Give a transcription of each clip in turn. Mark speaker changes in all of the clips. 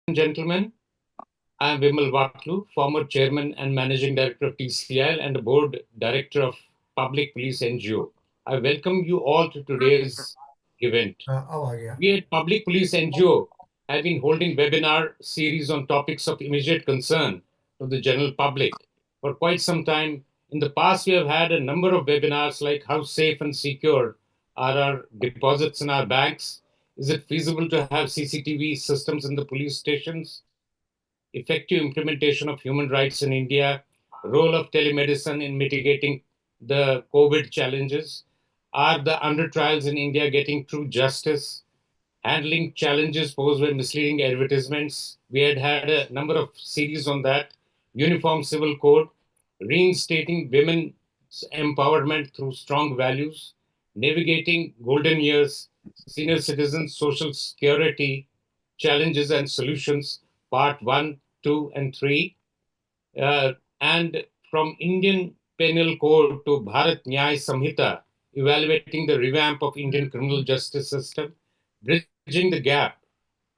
Speaker 1: and gentlemen, I am Vimal Watlu, former chairman and managing director of TCL and a board director of Public Police NGO. I welcome you all to today's event.
Speaker 2: अब आ गया।
Speaker 1: We at Public Police NGO have been holding webinar series on topics of immediate concern to the general public for quite some time. In the past, we have had a number of webinars like how safe and secure are our deposits in our banks? Is it feasible to have CCTV systems in the police stations? Effective implementation of human rights in India, role of telemedicine in mitigating the COVID challenges, are the under trials in India getting true justice, handling challenges posed by misleading advertisements. We had had a number of series on that, uniform civil code, reinstating women's empowerment through strong values, navigating golden years, senior citizens, social security, challenges and solutions, part 1, 2, and 3. Uh, and from Indian Penal Code to Bharat Nyaya Samhita, evaluating the revamp of Indian criminal justice system, bridging the gap,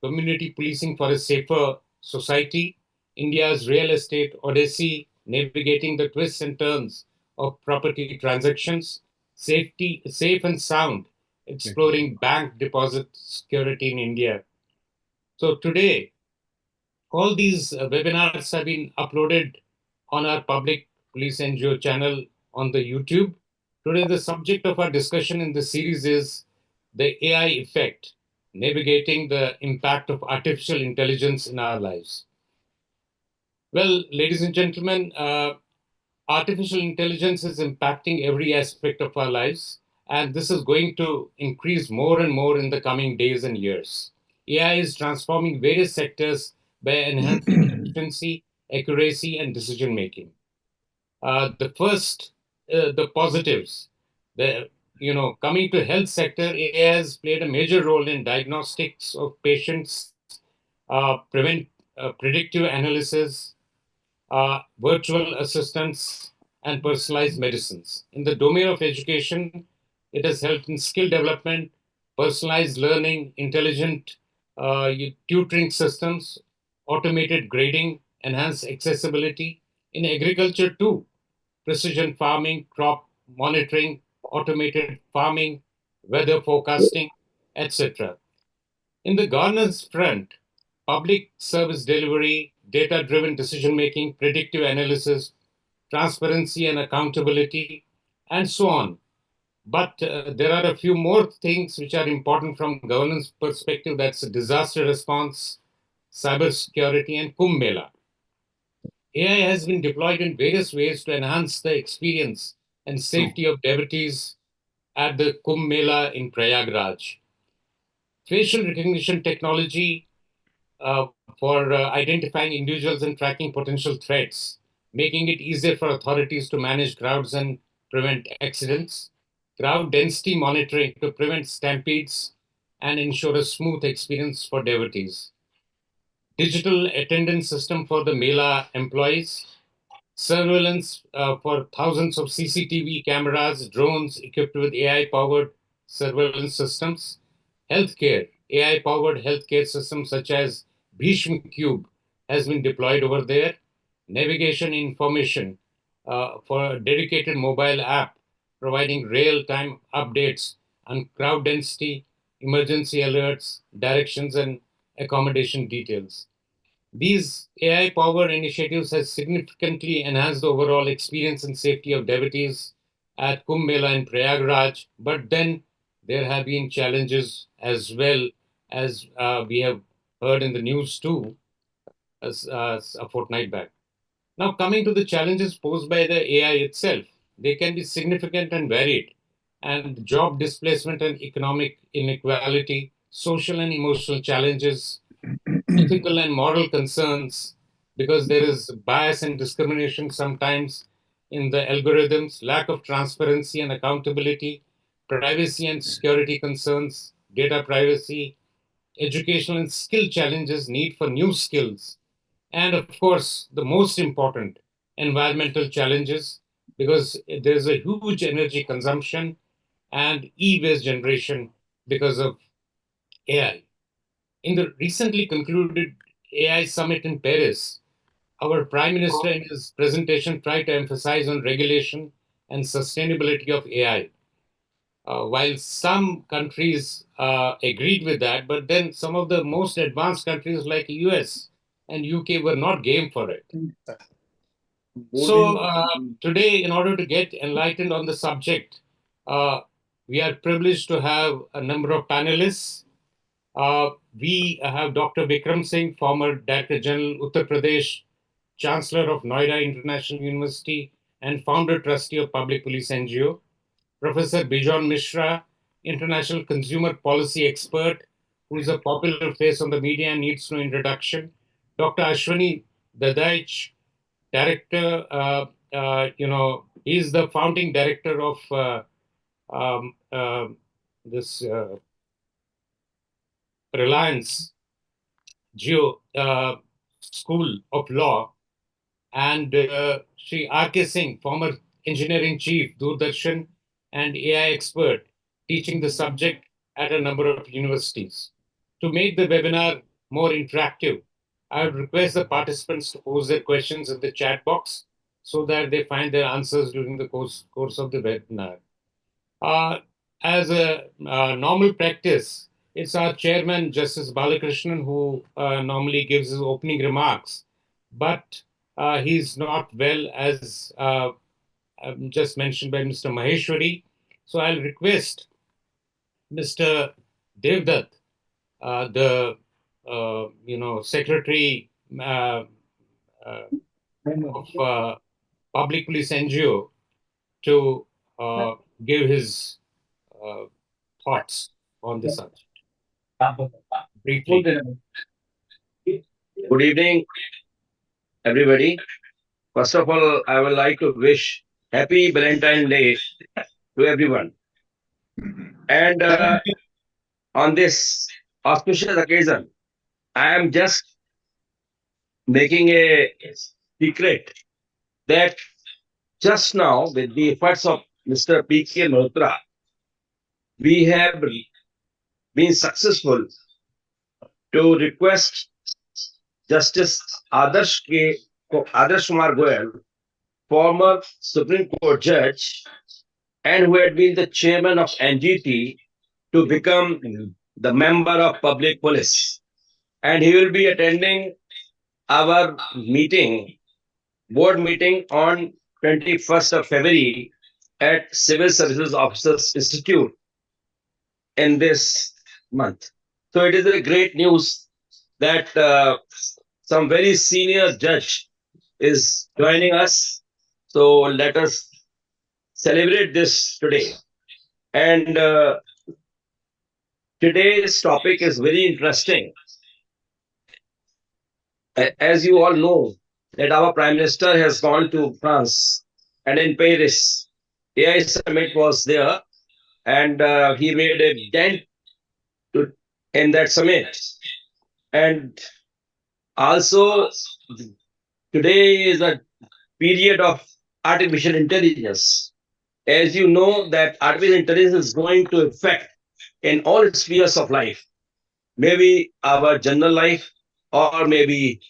Speaker 1: community policing for a safer society, India's real estate odyssey, navigating the twists and turns of property transactions, safety, safe and sound, exploring bank deposit security in India. So today, all these webinars have been uploaded on our public police NGO channel on the YouTube. Today, the subject of our discussion in the series is the AI effect, navigating the impact of artificial intelligence in our lives. Well, ladies and gentlemen, artificial intelligence is impacting every aspect of our lives, and this is going to increase more and more in the coming days and years. AI is transforming various sectors by enhancing efficiency, accuracy, and decision making. The first, the positives. The coming to health sector, AI has played a major role in diagnostics of patients, predictive analysis, virtual assistants, and personalized medicines. In the domain of education, it has helped in skill development, personalized learning, intelligent tutoring systems, automated grading, enhanced accessibility. In agriculture, too, precision farming, crop monitoring, automated farming, weather forecasting, etc. In the governance front, public service delivery, data driven decision making, predictive analysis, transparency and accountability, and so on. But there are a few more things which are important from governance perspective. That's disaster response, cybersecurity, and Kumbh Mela. AI has been deployed in various ways to enhance the experience and
Speaker 2: True.
Speaker 1: safety of devotees at the Kumbh Mela in Prayagraj. Facial recognition technology for identifying individuals and tracking potential threats, making it easier for authorities to manage crowds and prevent accidents, crowd density monitoring to prevent stampedes and ensure a smooth experience for devotees, digital attendance system for the Mela employees, surveillance for thousands of CCTV cameras, drones equipped with AI powered surveillance systems, healthcare, AI powered healthcare systems such as Bhishma Cube has been deployed over there, navigation information for a dedicated mobile app providing real time updates on crowd density, emergency alerts, directions, and accommodation details. These AI-powered initiatives have significantly enhanced the overall experience and safety of devotees at Kumbh Mela in Prayagraj. But then there have been challenges as well as we have heard in the news too, as a fortnight back. Now, coming to the challenges posed by the AI itself, they can be significant and varied, and job displacement and economic inequality, social and emotional challenges, ethical and moral concerns because there is bias and discrimination sometimes in the algorithms, lack of transparency and accountability, privacy and security concerns, data privacy, educational and skill challenges, need for new skills, and of course, the most important, environmental challenges because there's a huge energy consumption and e waste generation because of AI. In the recently concluded AI summit in Paris, our Prime Minister in his presentation tried to emphasize on regulation and sustainability of AI. While some countries agreed with that, but then some of the most advanced countries like US and UK were not game for it. So today, in order to get enlightened on the subject, uh, we are privileged to have a number of panelists. We have Dr. Vikram Singh, former Director General, Uttar Pradesh, Chancellor of Noida International University, and founder trustee of Public Police NGO. Professor Bijon Mishra, international consumer policy expert, who is a popular face on the media and needs no introduction. Dr. Ashwani Dadaich, director, he's the founding director of um, uh, this Reliance Geo School of Law, and Sri R.K. Singh, former engineering chief, Doordarshan, and AI expert, teaching the subject at a number of universities. To make the webinar more interactive, I would request the participants to pose their questions in the chat box so that they find their answers during the course of the webinar. Uh, as a normal practice, it's our chairman, Justice Balakrishnan, who normally gives his opening remarks, but he's not well, as just mentioned by Mr. Maheshwari. So I'll request Mr. Devdutt, the secretary uh, of Public Police NGO, to give his uh, thoughts on this subject briefly.
Speaker 2: Good evening, everybody. First of all, I would like to wish Happy Valentine's Day to everyone. And on this auspicious occasion, I am just making a secret that just now, with the efforts of Mr. P.K. Malhotra, we have been successful to request Justice Adarsh Kumar Goyal, former Supreme Court judge, and who had been the chairman of NGT, to become the member of public police. And he will be attending our meeting, board meeting on 21st of February at Civil Services Officers Institute in this month. So it is a great news that some very senior judge is joining us. So let us celebrate this today. And today's topic is very interesting. As you all know, that our Prime Minister has gone to France, and in Paris, AI Summit was there, and he made a dent to, in that summit. And also, today is a period of artificial intelligence. As you know, that artificial intelligence is going to affect in all spheres of life, maybe our general life, or maybe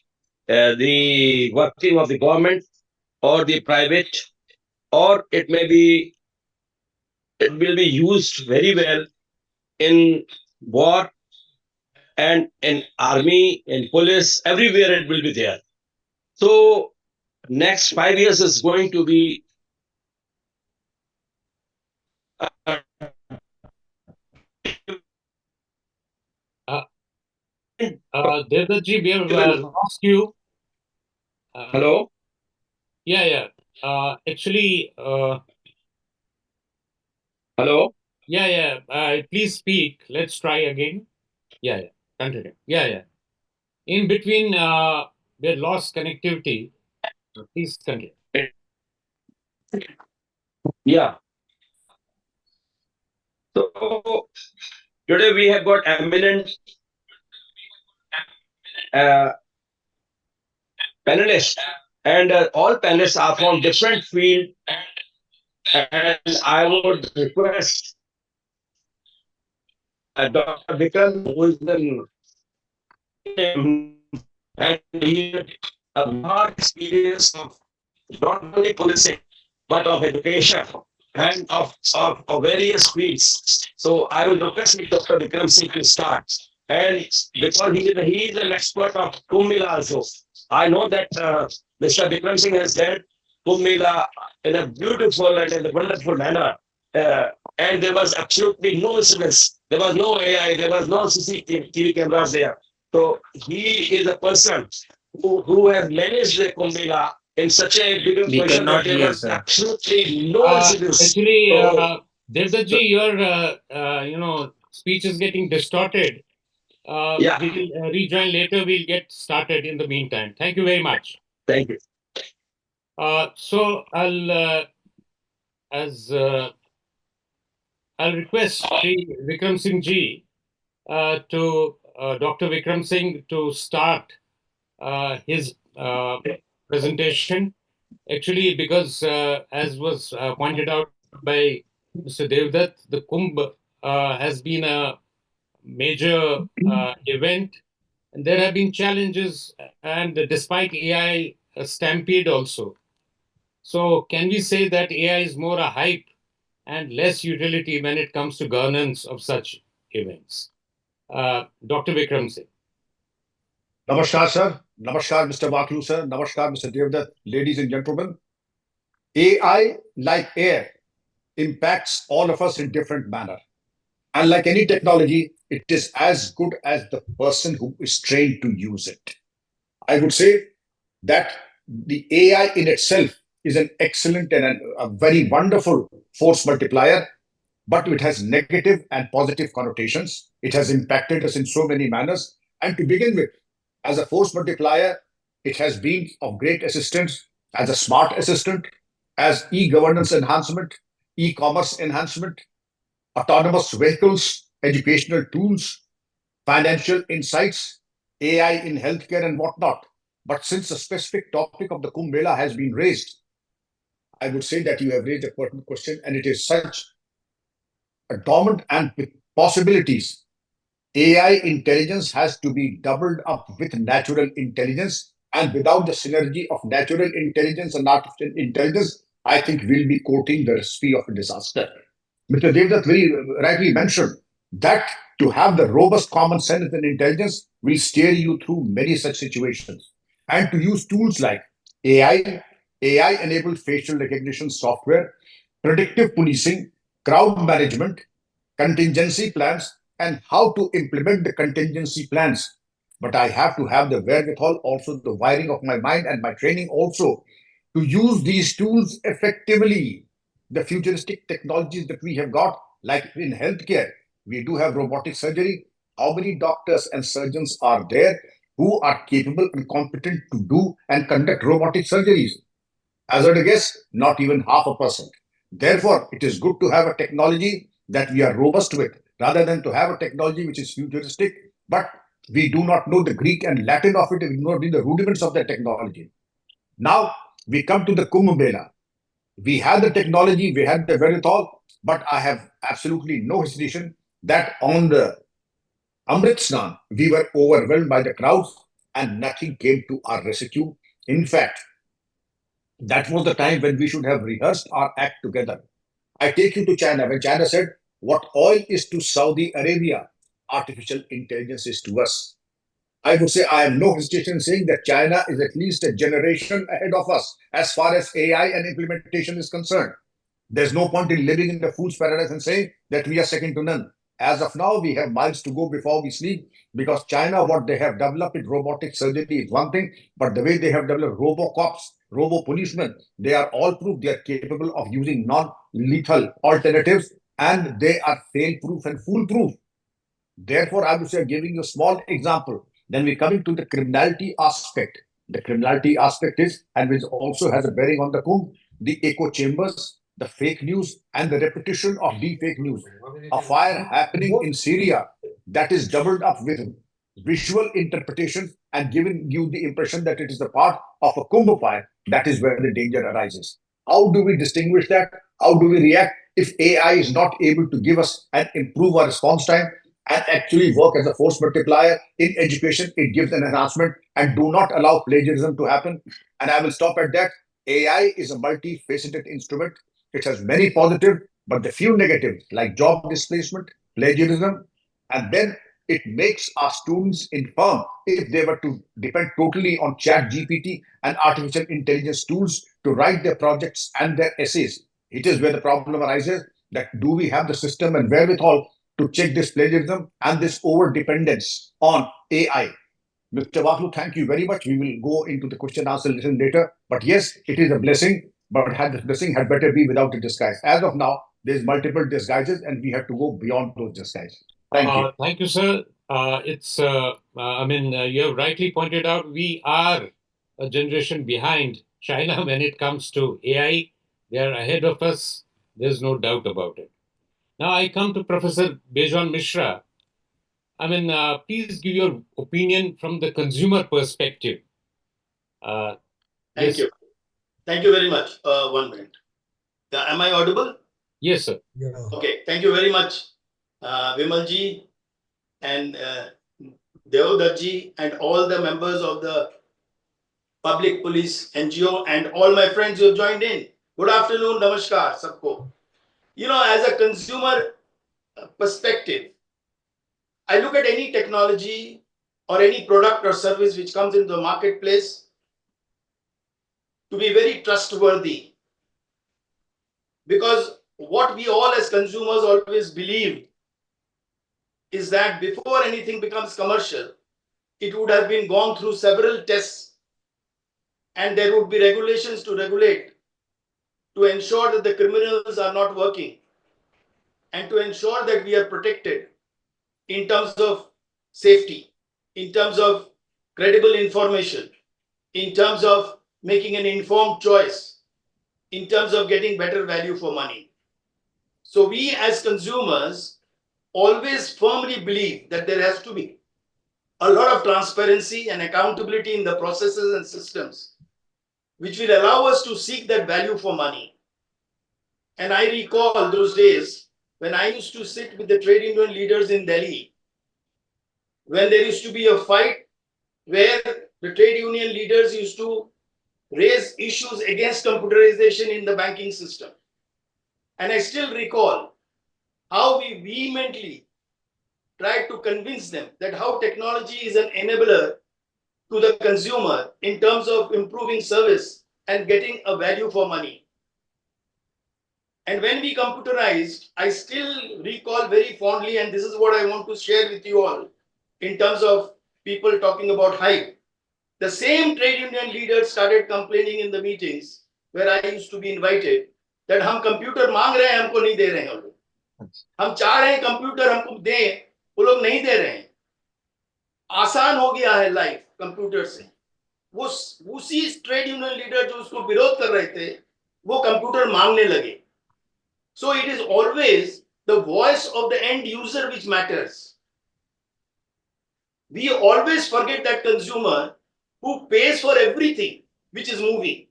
Speaker 2: the working of the government or the private, or it will be used very well in war and in army, in police, everywhere it will be there. So next 5 years is going to be
Speaker 1: Devdutt, we have lost you.
Speaker 2: Hello.
Speaker 1: Yeah. Actually,
Speaker 2: Hello.
Speaker 1: yeah. Please speak. Let's try again. Yeah. Continue. Yeah. In between, we had lost connectivity. Please continue.
Speaker 2: Yeah. So today we have got eminent uh, panelists, and all panelists are from different field. And I would request Dr. Vikram, who is the and he had a vast experience of not only policing, but of education and of various fields. So I will request Dr. Vikram Singh to start. And because he is an expert of Kumbh Mela also, I know that Mr. Vikram Singh has led Kumbh Mela in a beautiful and in a wonderful manner. Uh, and there was absolutely no incidents. There was no AI, there was no CCTV cameras there. So he is a person who has managed the Kumbh Mela in such a bigger
Speaker 3: We
Speaker 2: fashion that
Speaker 3: cannot
Speaker 2: there
Speaker 3: hear,
Speaker 2: was
Speaker 3: sir.
Speaker 2: absolutely no incidents.
Speaker 1: Actually,
Speaker 2: So,
Speaker 1: Devdatji, your speech is getting distorted.
Speaker 2: yeah,
Speaker 1: We'll rejoin later. We'll get started in the meantime. Thank you very much.
Speaker 2: thank you.
Speaker 1: So as I'll request Shri Vikram Singh ji to Dr. Vikram Singh to start his presentation. Actually, because as was pointed out by Mr. Devdutt, the Kumbh has been a major event, and there have been challenges, and despite AI, a stampede also. So, can we say that AI is more a hype and less utility when it comes to governance of such events? Dr. Vikram Singh.
Speaker 4: Namaskar, sir. Namaskar, Mr. Vaklu, sir. Namaskar, Mr. Devdutt. Ladies and gentlemen, AI, like air, impacts all of us in different manner. And like any technology, it is as good as the person who is trained to use it. I would say that the AI in itself is an excellent and a very wonderful force multiplier, but it has negative and positive connotations. It has impacted us in so many manners. And to begin with, as a force multiplier, it has been of great assistance as a smart assistant, as e governance enhancement, e commerce enhancement, autonomous vehicles, educational tools, financial insights, AI in healthcare, and whatnot. But since the specific topic of the Kumbh Mela has been raised, I would say that you have raised a pertinent question, and it is such a dominant and with possibilities. AI intelligence has to be doubled up with natural intelligence. And without the synergy of natural intelligence and artificial intelligence, I think we'll be quoting the recipe of a disaster. Mr. Devdutt very rightly mentioned that to have the robust common sense and intelligence will steer you through many such situations. And to use tools like AI, AI enabled facial recognition software, predictive policing, crowd management, contingency plans, and how to implement the contingency plans. But I have to have the wherewithal, also the wiring of my mind and my training also to use these tools effectively. The futuristic technologies that we have got, like in healthcare, we do have robotic surgery. How many doctors and surgeons are there who are capable and competent to do and conduct robotic surgeries? As a guess, not even half a percent. Therefore, it is good to have a technology that we are robust with, rather than to have a technology which is futuristic, but we do not know the Greek and Latin of it, and we do not know the rudiments of that technology. Now we come to the Kumbh Mela. We had the technology, we had the wherewithal, but I have absolutely no hesitation that on the Amrit Snan, we were overwhelmed by the crowds and nothing came to our rescue. In fact, that was the time when we should have rehearsed our act together. I take you to China. When China said, what oil is to Saudi Arabia, artificial intelligence is to us. I would say I have no hesitation in saying that China is at least a generation ahead of us as far as AI and implementation is concerned. There's no point in living in the fool's paradise and saying that we are second to none. As of now, we have miles to go before we sleep because China, what they have developed in robotic surgery is one thing, but the way they have developed robo-cops, robo-policemen, they are all proof they are capable of using non-lethal alternatives and they are fail-proof and foolproof. Therefore, I would say, giving you a small example, then we're coming to the criminality aspect. The criminality aspect is, and which also has a bearing on the Kumbh, the echo chambers, the fake news, and the repetition of the fake news. A fire happening in Syria that is doubled up with visual interpretation and giving you the impression that it is a part of a Kumbh fire. That is where the danger arises. How do we distinguish that? How do we react if AI is not able to give us and improve our response time and actually work as a force multiplier in education. It gives an enhancement, and do not allow plagiarism to happen. And I will stop at that. AI is a multifaceted instrument. It has many positive, but the few negatives like job displacement, plagiarism, and then it makes our students infirm if they were to depend totally on chat GPT and artificial intelligence tools to write their projects and their essays. It is where the problem arises, that do we have the system and wherewithal to check this plagiarism and this over dependence on AI. Mr. Waklu, thank you very much. We will go into the question answer a little later. But yes, it is a blessing, but had this blessing had better be without a disguise. As of now, there's multiple disguises, and we have to go beyond those disguises. Thank you.
Speaker 1: Thank you, sir. You have rightly pointed out we are a generation behind China when it comes to AI. They are ahead of us. There's no doubt about it. Now I come to Professor Bejan Mishra. Please give your opinion from the consumer perspective.
Speaker 3: Thank
Speaker 1: Yes.
Speaker 3: you. Thank you very much. 1 minute. Am I audible?
Speaker 1: Yes, sir.
Speaker 3: Okay. Thank you very much, Vimalji and Deodarji and all the members of the Public Police NGO and all my friends who have joined in. Good afternoon. Namaskar, sabko. As a consumer perspective, I look at any technology or any product or service which comes into the marketplace to be very trustworthy. Because what we all as consumers always believe is that before anything becomes commercial, it would have been gone through several tests and there would be regulations to regulate, to ensure that the criminals are not working and to ensure that we are protected in terms of safety, in terms of credible information, in terms of making an informed choice, in terms of getting better value for money. So we as consumers always firmly believe that there has to be a lot of transparency and accountability in the processes and systems, which will allow us to seek that value for money. And I recall those days when I used to sit with the trade union leaders in Delhi, when there used to be a fight where the trade union leaders used to raise issues against computerization in the banking system. And I still recall how we vehemently tried to convince them that how technology is an enabler to the consumer in terms of improving service and getting a value for money. And when we computerized, I still recall very fondly, and this is what I want to share with you all in terms of people talking about hype. The same trade union leaders started complaining in the meetings where I used to be invited that हम computer मांग रहे हैं, हमको नहीं दे रहे हैं लोग, हम चाह रहे हैं कंप्यूटर हमको दें, वो लोग नहीं दे रहे हैं. आसान हो गया है लाइफ कंप्यूटर से. वो उसी ट्रेड यूनियन लीडर जो उसको विरोध कर रहे थे वो कंप्यूटर मांगने लगे. So it is always the voice of the end user which matters. We always forget that consumer who pays for everything which is moving.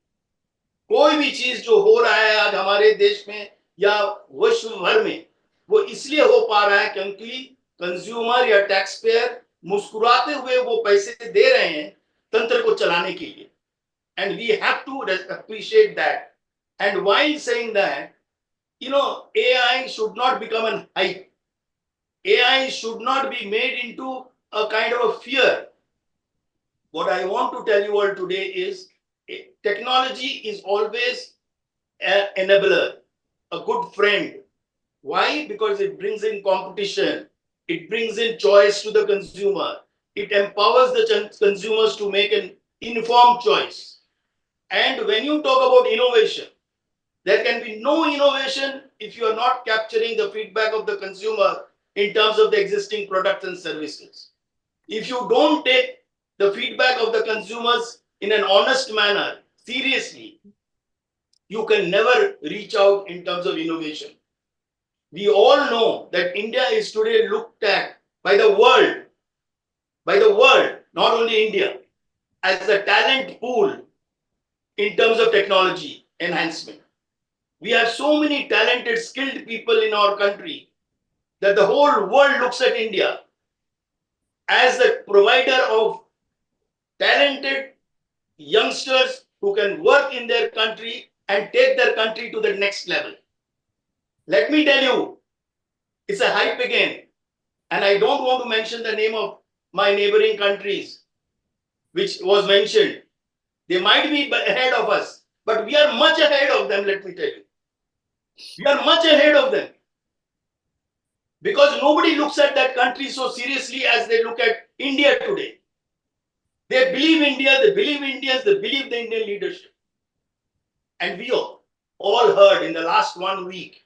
Speaker 3: कोई भी चीज जो हो रहा है आज हमारे देश में या विश्व भर में, वो इसलिए हो पा रहा है क्योंकि कंज्यूमर या टैक्स पेयर मुस्कुराते हुए वो पैसे दे रहे हैं तंत्र को चलाने के लिए. And we have to appreciate that. And while saying that, AI should not become an hype. AI should not be made into a kind of a fear. What I want to tell you all today is technology is always an enabler, a good friend. Why? Because it brings in competition. It brings in choice to the consumer. It empowers the consumers to make an informed choice. And when you talk about innovation, there can be no innovation if you are not capturing the feedback of the consumer in terms of the existing products and services. If you don't take the feedback of the consumers in an honest manner seriously, you can never reach out in terms of innovation. We all know that India is today looked at by the world, not only India, as a talent pool in terms of technology enhancement. We have so many talented, skilled people in our country, that the whole world looks at India as the provider of talented youngsters who can work in their country and take their country to the next level. Let me tell you, it's a hype again. And I don't want to mention the name of my neighboring countries, which was mentioned. They might be ahead of us, but we are much ahead of them, let me tell you. We are much ahead of them. Because nobody looks at that country so seriously as they look at India today. They believe India, they believe Indians, they believe the Indian leadership. And we all heard in the last 1 week,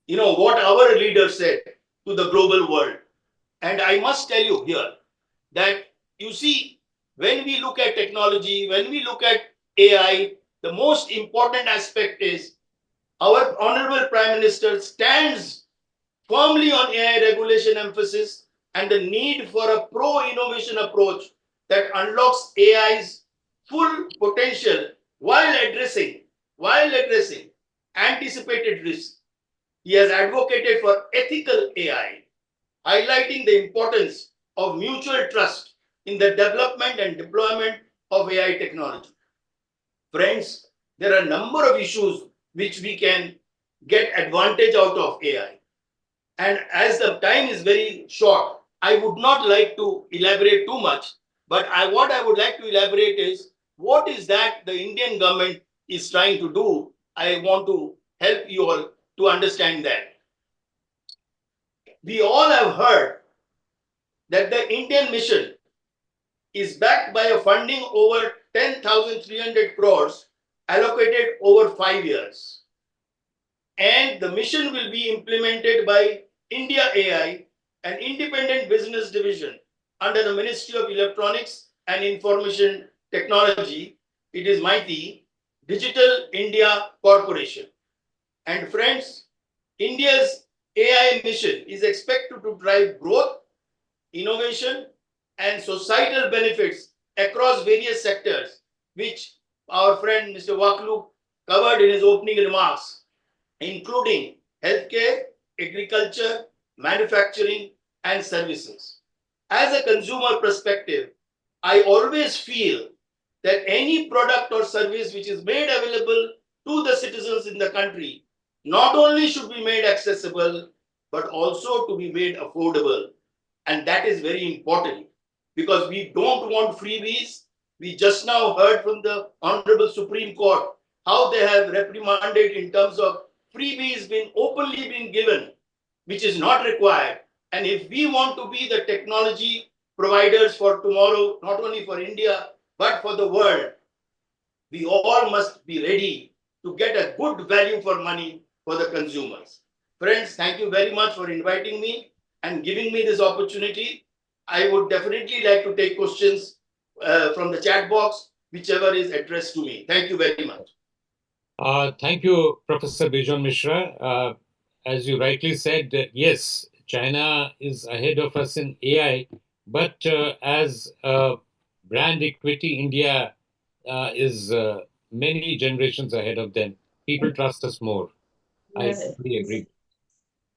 Speaker 3: what our leader said to the global world. And I must tell you here that, you see, when we look at technology, when we look at AI, the most important aspect is our Honorable Prime Minister stands firmly on AI regulation emphasis and the need for a pro-innovation approach that unlocks AI's full potential while addressing anticipated risks. He has advocated for ethical AI, highlighting the importance of mutual trust in the development and deployment of AI technology. Friends, there are a number of issues which we can get advantage out of AI. And as the time is very short, I would not like to elaborate too much. But what I would like to elaborate is what is that the Indian government is trying to do. I want to help you all to understand that. We all have heard that the Indian mission is backed by a funding over 10,300 crores allocated over 5 years. And the mission will be implemented by India AI, an independent business division under the Ministry of Electronics and Information Technology. It is MeitY, Digital India Corporation. And friends, India's AI mission is expected to drive growth, innovation, and societal benefits across various sectors, which our friend Mr. Waklu covered in his opening remarks, including healthcare, agriculture, manufacturing, and services. As a consumer perspective, I always feel that any product or service which is made available to the citizens in the country not only should be made accessible, but also to be made affordable. And that is very important because we don't want freebies. We just now heard from the Honorable Supreme Court how they have reprimanded in terms of freebies being openly being given, which is not required. And if we want to be the technology providers for tomorrow, not only for India, but for the world, we all must be ready to get a good value for money for the consumers. Friends, thank you very much for inviting me and giving me this opportunity. I would definitely like to take questions from the chat box, whichever is addressed to me. Thank you very much.
Speaker 1: Thank you, Professor Bijon Mishra. As you rightly said, yes, China is ahead of us in AI, but as brand equity, India is many generations ahead of them. People trust us more. I totally agree.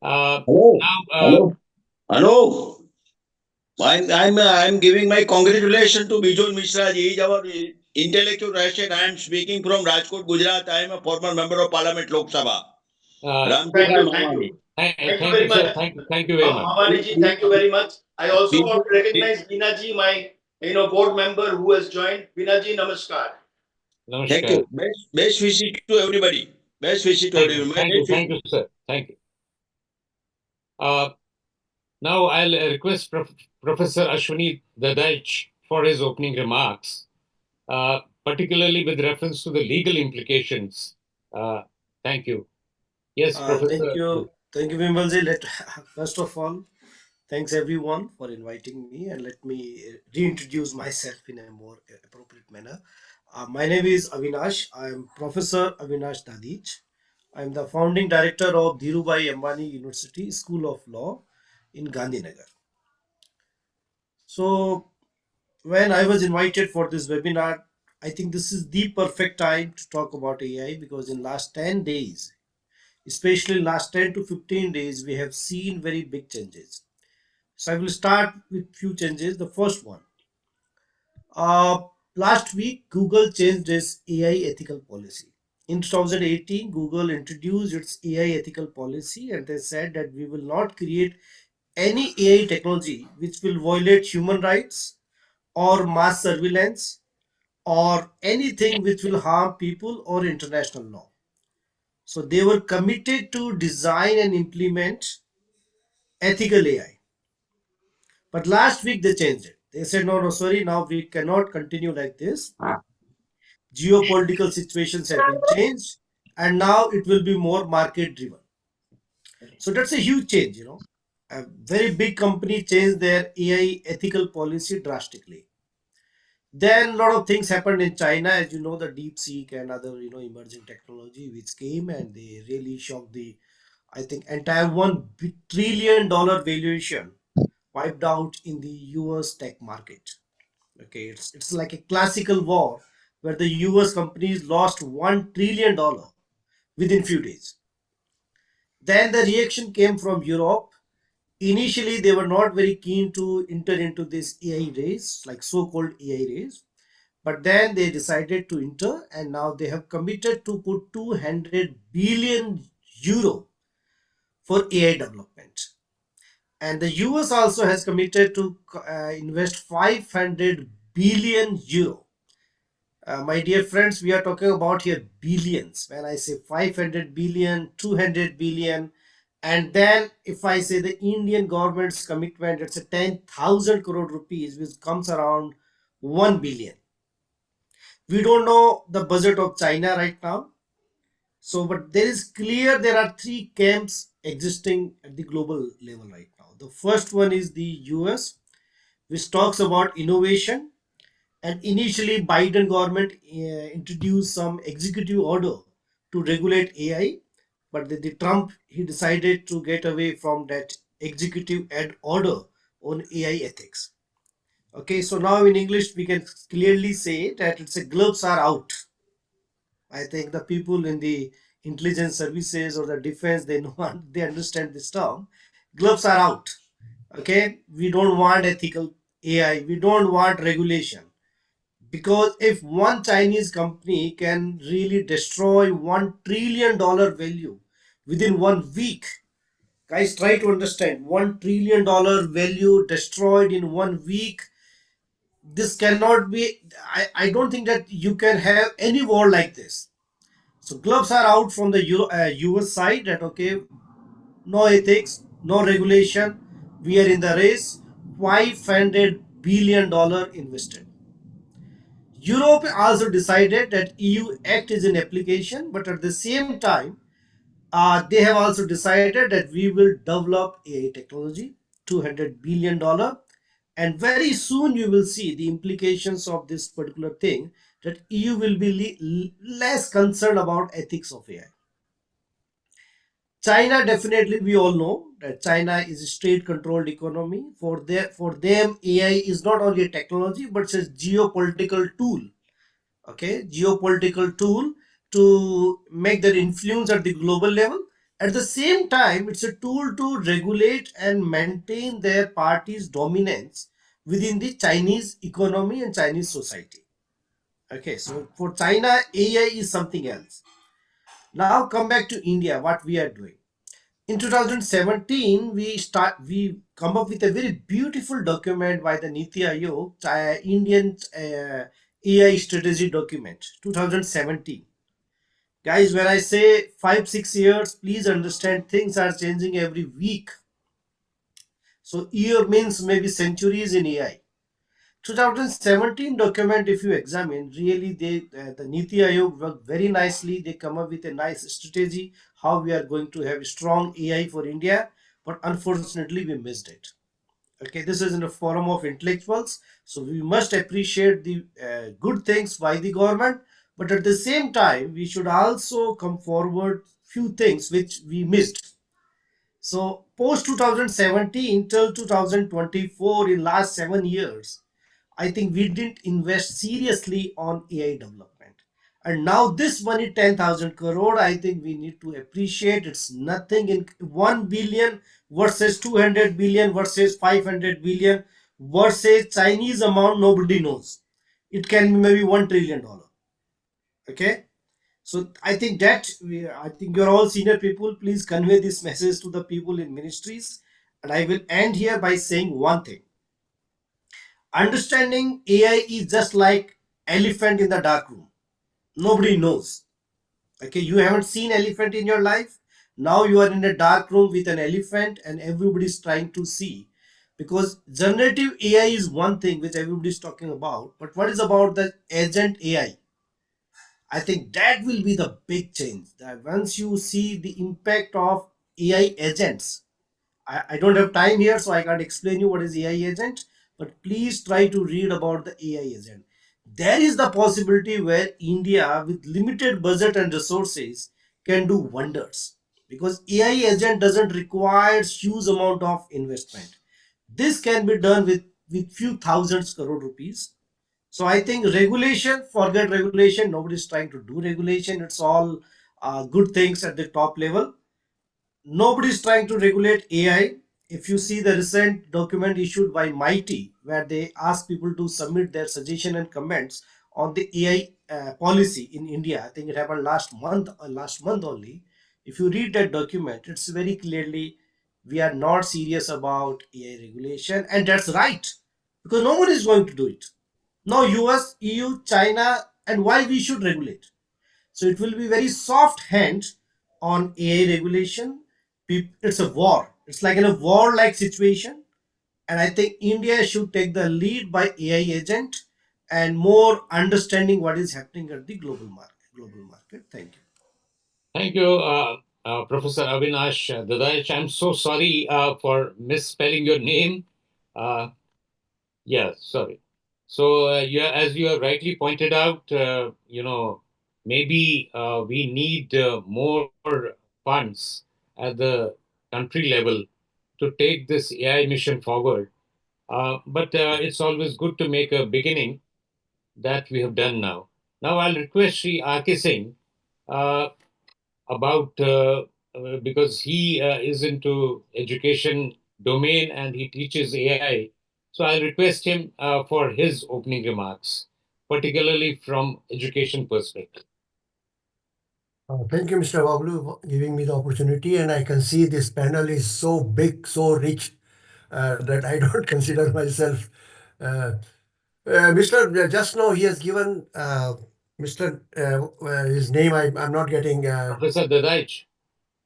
Speaker 2: Hello.
Speaker 1: Now,
Speaker 2: Hello. I'm giving my congratulations to Bijol Mishra. He is our intellectual asset. I am speaking from Rajkot, Gujarat. I am a former member of Parliament Lok Sabha.
Speaker 3: Thank you.
Speaker 1: Thank
Speaker 3: you very
Speaker 1: you, sir.
Speaker 3: much.
Speaker 1: Thank you very much.
Speaker 3: Bhavani ji, thank you very much. I also want to recognize Veena ji, my board member who has joined. Veena ji, namaskar.
Speaker 1: Namaskar.
Speaker 2: Thank you. Best wishes to everybody. Best wishes to everybody.
Speaker 1: Thank you, sir. Thank you. Now I'll request Professor Ashwini Dadaich for his opening remarks, particularly with reference to the legal implications. Thank you. Yes, Professor.
Speaker 5: Thank you, Vimalji. First of all, thanks everyone for inviting me, and let me reintroduce myself in a more appropriate manner. My name is Avinash. I am Professor Avinash Dadich. I am the founding director of Dhirubhai Ambani University School of Law in Gandhinagar. So, when I was invited for this webinar, I think this is the perfect time to talk about AI because in last 10 days, especially last 10 to 15 days, we have seen very big changes. So I will start with few changes. The first one, uh, last week, Google changed its AI ethical policy. In 2018, Google introduced its AI ethical policy and they said that we will not create any AI technology which will violate human rights or mass surveillance or anything which will harm people or international law. So they were committed to design and implement ethical AI. But last week they changed it. They said, no, no, sorry, now we cannot continue like this. Geopolitical situations have been changed and now it will be more market driven. So that's a huge change, you know. A very big company changed their AI ethical policy drastically. Then a lot of things happened in China, as you know, the DeepSeek and other emerging technology which came and they really shocked the, I think, entire $1 trillion valuation wiped out in the US tech market. Okay, it's like a classical war where the US companies lost $1 trillion within few days. Then the reaction came from Europe. Initially, they were not very keen to enter into this AI race, like so-called AI race. But then they decided to enter, and now they have committed to put 200 billion euro for AI development. And the US also has committed to invest 500 billion euro. My dear friends, we are talking about here billions. When I say 500 billion, 200 billion, and then if I say the Indian government's commitment, it's a 10,000 crore rupees, which comes around 1 billion. We don't know the budget of China right now. So, but there is clear there are three camps existing at the global level right now. The first one is the US, which talks about innovation. And initially, Biden government introduced some executive order to regulate AI, but the Trump he decided to get away from that executive order on AI ethics. Okay, so now in English we can clearly say that it's a gloves are out. I think the people in the intelligence services or the defense they know they understand this term. Gloves are out. Okay, we don't want ethical AI. We don't want regulation because if one Chinese company can really destroy $1 trillion value within 1 week, guys, try to understand $1 trillion value destroyed in 1 week. This cannot be. I don't think that you can have any war like this. So gloves are out from the US side that okay, no ethics, no regulation. We are in the race. $500 billion invested. Europe also decided that EU Act is in application, but at the same time, they have also decided that we will develop AI technology, $200 billion, and very soon you will see the implications of this particular thing that EU will be less concerned about ethics of AI. China, definitely we all know that China is a state controlled economy. For them, AI is not only a technology but it's a geopolitical tool. Okay, geopolitical tool to make their influence at the global level. At the same time, it's a tool to regulate and maintain their party's dominance within the Chinese economy and Chinese society. Okay, so for China, AI is something else. Now come back to India, what we are doing. In 2017, we come up with a very beautiful document by the Niti Aayog, Indian AI strategy document, 2017. Guys, when I say 5 6 years, please understand things are changing every week. So year means maybe centuries in AI. 2017 document, if you examine, really the Niti Aayog worked very nicely. They come up with a nice strategy how we are going to have strong AI for India, but unfortunately we missed it. Okay, this is in the forum of intellectuals, so we must appreciate the good things by the government, but at the same time we should also come forward few things which we missed. So post 2017 till 2024, in last 7 years, I think we didn't invest seriously on AI development. And now this money, 10,000 crore, I think we need to appreciate. It's nothing in 1 billion versus 200 billion versus 500 billion versus Chinese amount nobody knows. It can be maybe $1 trillion. Okay. So I think that I think you're all senior people. Please convey this message to the people in ministries. And I will end here by saying one thing. Understanding AI is just like elephant in the dark room. Nobody knows. Okay, you haven't seen elephant in your life. Now you are in a dark room with an elephant and everybody's trying to see. Because generative AI is one thing which everybody's talking about. But what is about the agent AI? I think that will be the big change. That once you see the impact of AI agents, I don't have time here, so I can't explain you what is AI agent, but please try to read about the AI agent. There is the possibility where India, with limited budget and resources, can do wonders because AI agent doesn't require huge amount of investment. This can be done with few thousands crore rupees. So I think regulation, forget regulation. Nobody's trying to do regulation. It's all good things at the top level. Nobody's trying to regulate AI. If you see the recent document issued by Mighty, where they ask people to submit their suggestion and comments on the AI policy in India, I think it happened last month only. If you read that document, it's very clearly we are not serious about AI regulation, and that's right because no one is going to do it. No US, EU, China, and why we should regulate? So it will be very soft hand on AI regulation. It's a war. It's like in a war-like situation, and I think India should take the lead by AI agent and more understanding what is happening at the global market. Global market. Thank you.
Speaker 1: Thank you, Professor Avinash Dadaich. I'm so sorry for misspelling your name. Uh, yeah, sorry. So, yeah, as you have rightly pointed out, maybe we need more funds at the country level to take this AI mission forward. But it's always good to make a beginning that we have done now. Now, I'll request Sri R.K. Singh uh, about because he is into education domain and he teaches AI. So I'll request him for his opening remarks, particularly from education perspective.
Speaker 6: Thank you, Mr. Waglu, for giving me the opportunity. And I can see this panel is so big, so rich that I don't consider myself. Uh, Mr. Just now, he has given Mr. His name. I'm not getting.
Speaker 1: Professor Dadaich.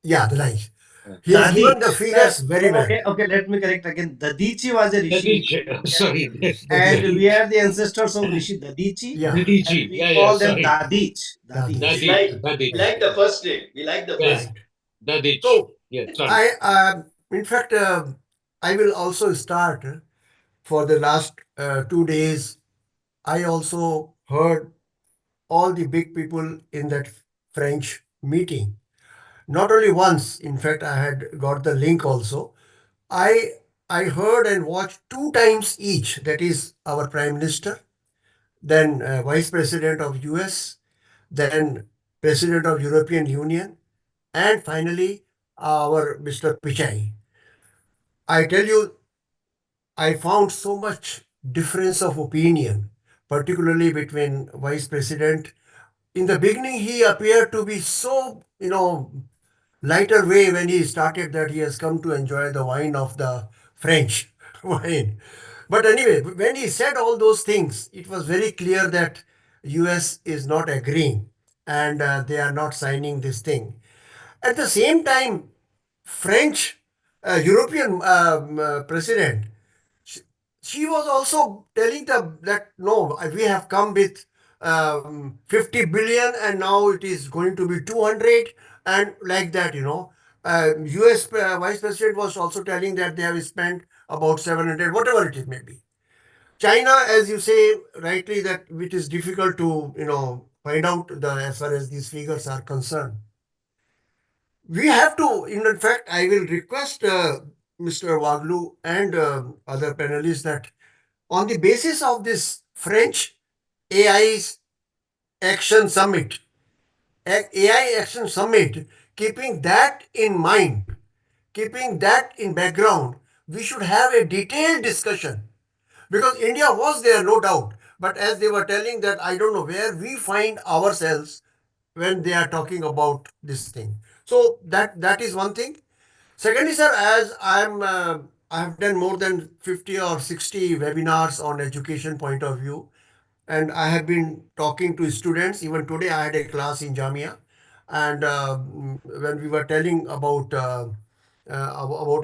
Speaker 6: Yeah, the lines.
Speaker 1: Yeah.
Speaker 6: He has given
Speaker 5: Dadich.
Speaker 6: the figures very well.
Speaker 5: Okay. Let me correct again. Dadichi was a rishi,
Speaker 1: Dadichi, sorry.
Speaker 5: and
Speaker 6: The
Speaker 5: we
Speaker 1: Dadichi.
Speaker 5: are the ancestors of Rishi Dadichi,
Speaker 6: Yeah,
Speaker 5: and
Speaker 1: Dadichi.
Speaker 5: we
Speaker 1: Yeah,
Speaker 5: call them
Speaker 1: sorry.
Speaker 5: Dadich.
Speaker 6: Dadich.
Speaker 3: We
Speaker 5: Dadich.
Speaker 3: like
Speaker 1: Dadich.
Speaker 3: we
Speaker 1: Dadich.
Speaker 6: Right.
Speaker 3: like the first name. We like the
Speaker 1: Yes,
Speaker 3: first.
Speaker 6: Right.
Speaker 1: Dadich.
Speaker 6: So
Speaker 1: Yeah, sorry.
Speaker 6: in fact, I will also start for the last 2 days. I also heard all the big people in that French meeting. Not only once, in fact, I had got the link also. I I heard and watched 2 times each. That is our Prime Minister, then Vice President of US, then President of European Union, and finally our Mr. Pichai. I tell you, I found so much difference of opinion, particularly between Vice President. In the beginning, he appeared to be so, lighter way when he started that he has come to enjoy the wine of the French wine. But anyway, when he said all those things, it was very clear that US is not agreeing and they are not signing this thing. At the same time, French European president, she, she was also telling them that no, we have come with 50 billion and now it is going to be 200 and like that. US vice president was also telling that they have spent about 700, whatever it is maybe. China, as you say rightly, that it is difficult to find out the as far as these figures are concerned. We have to, in fact, I will request Mr. Waglu and other panelists that on the basis of this French AI's Action Summit, AI Action Summit, keeping that in mind, keeping that in background, we should have a detailed discussion because India was there, no doubt. But as they were telling that, I don't know where we find ourselves when they are talking about this thing. So that is one thing. Secondly, sir, as I have done more than 50 or 60 webinars on education point of view, and I have been talking to students. Even today, I had a class in Jamia, and when we were telling about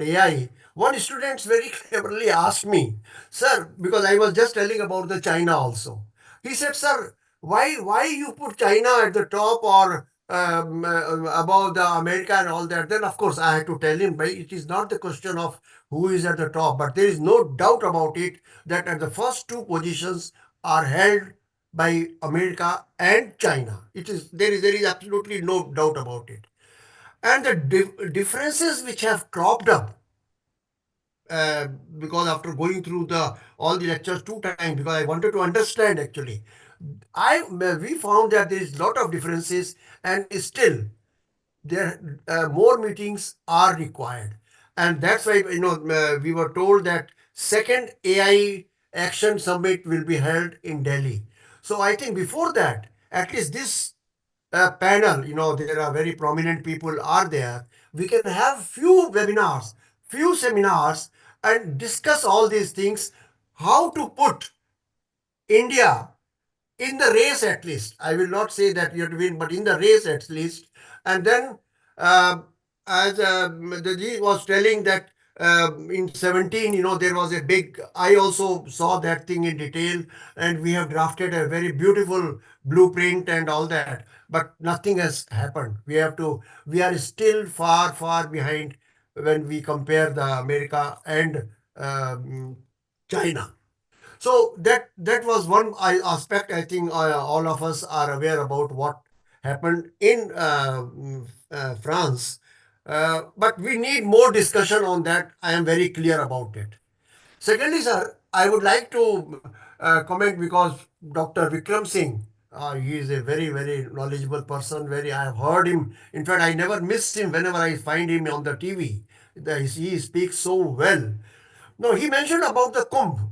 Speaker 6: AI, one student very cleverly asked me, "Sir," because I was just telling about the China also. He said, "Sir, why you put China at the top or above the America and all that?" Then of course I had to tell him, but it is not the question of who is at the top, but there is no doubt about it that at the first two positions are held by America and China. It is there is absolutely no doubt about it. And the differences which have cropped up because after going through the all the lectures two times because I wanted to understand actually, I we found that there is lot of differences and still there more meetings are required, and that's why we were told that second AI Action Summit will be held in Delhi. So I think before that, at least this panel, there are very prominent people are there. We can have few webinars, few seminars, and discuss all these things. How to put India in the race at least. I will not say that you have to win, but in the race at least. And then, uh, as the Ji was telling that in 17, there was a big, I also saw that thing in detail, and we have drafted a very beautiful blueprint and all that, but nothing has happened. We are still far, far behind when we compare the America and China. So that was one aspect. I think all of us are aware about what happened in France. But we need more discussion on that. I am very clear about it. Secondly, sir, I would like to comment because Dr. Vikram Singh, he is a very, very knowledgeable person. I have heard him. In fact, I never miss him whenever I find him on the TV. He speaks so well. No, he mentioned about the Kumbh.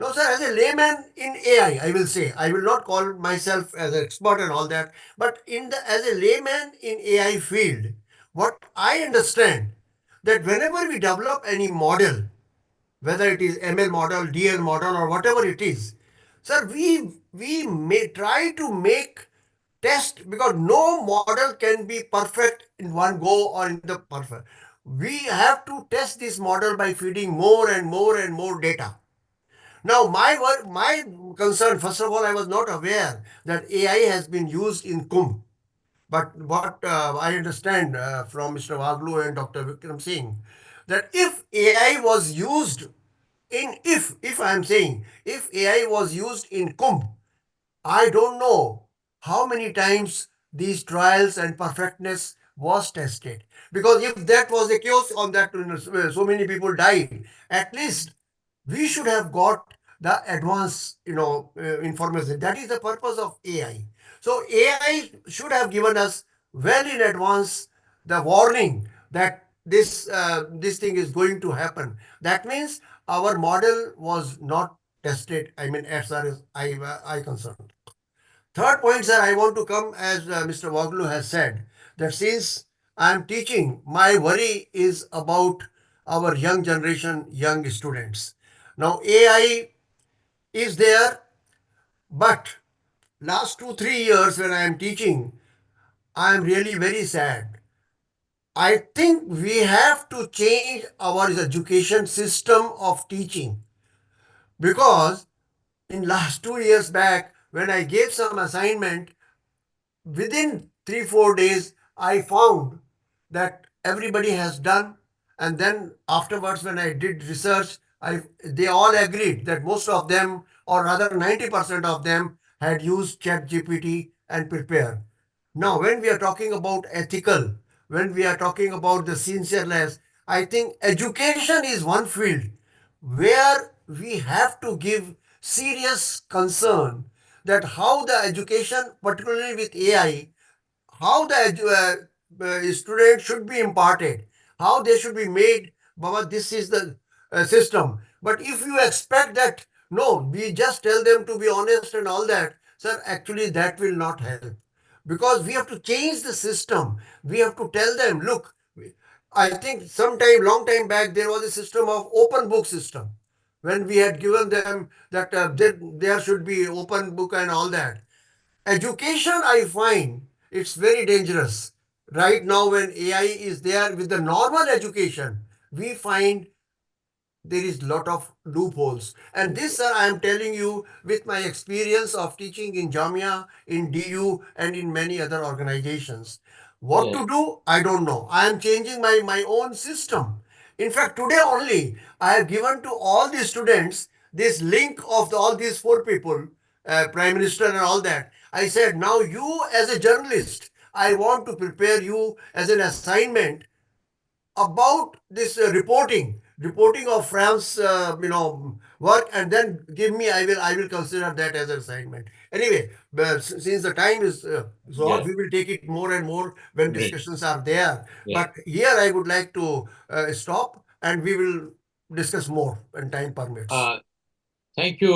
Speaker 6: No, sir, as a layman in AI, I will say, I will not call myself as an expert and all that, but as a layman in AI field, what I understand that whenever we develop any model, whether it is ML model, DL model, or whatever it is, sir, we may try to make test because no model can be perfect in one go or in the perfect. We have to test this model by feeding more and more and more data. Now, my concern, first of all, I was not aware that AI has been used in Kumbh. But what I understand from Mr. Waglu and Dr. Vikram Singh, that if AI was used if I am saying, if AI was used in Kumbh, I don't know how many times these trials and perfectness was tested. Because if that was the case on that, so many people died, at least we should have got the advanced, information. That is the purpose of AI. So AI should have given us well in advance the warning that this thing is going to happen. That means our model was not tested. I mean, as far as I concerned. Third point, sir, I want to come as Mr. Waglu has said that since I am teaching, my worry is about our young generation, young students. Now, AI is there, but last 2 3 years when I am teaching, I am really very sad. I think we have to change our education system of teaching because in last 2 years back when I gave some assignment, within 3 4 days I found that everybody has done, and then afterwards when I did research, they all agreed that most of them, or rather 90% of them, had used chat gpt and prepare. Now when we are talking about ethical, when we are talking about the sincereness, I think education is one field where we have to give serious concern that how the education, particularly with AI, how the student should be imparted, how they should be made. Baba, this is the system. But if you expect that, no, we just tell them to be honest and all that, sir, actually that will not help. Because we have to change the system. We have to tell them, look, I think sometime, long time back, there was a system of open book system. When we had given them that there should be open book and all that. Education, I find it's very dangerous. Right now, when AI is there with the normal education, we find there is lot of loopholes. And this, sir, I am telling you with my experience of teaching in Jamia, in DU, and in many other organizations. What
Speaker 1: Yeah.
Speaker 6: to do, I don't know. I am changing my own system. In fact, today only, I have given to all the students this link of all these four people, Prime Minister and all that. I said, now you as a journalist, I want to prepare you as an assignment about this reporting of France, work, and then give me. I will consider that as an assignment. Anyway, but since the time is so
Speaker 1: Yeah.
Speaker 6: we will take it more and more when
Speaker 1: Great.
Speaker 6: discussions are there.
Speaker 1: Yeah.
Speaker 6: But here I would like to stop, and we will discuss more when time permits.
Speaker 1: Thank you,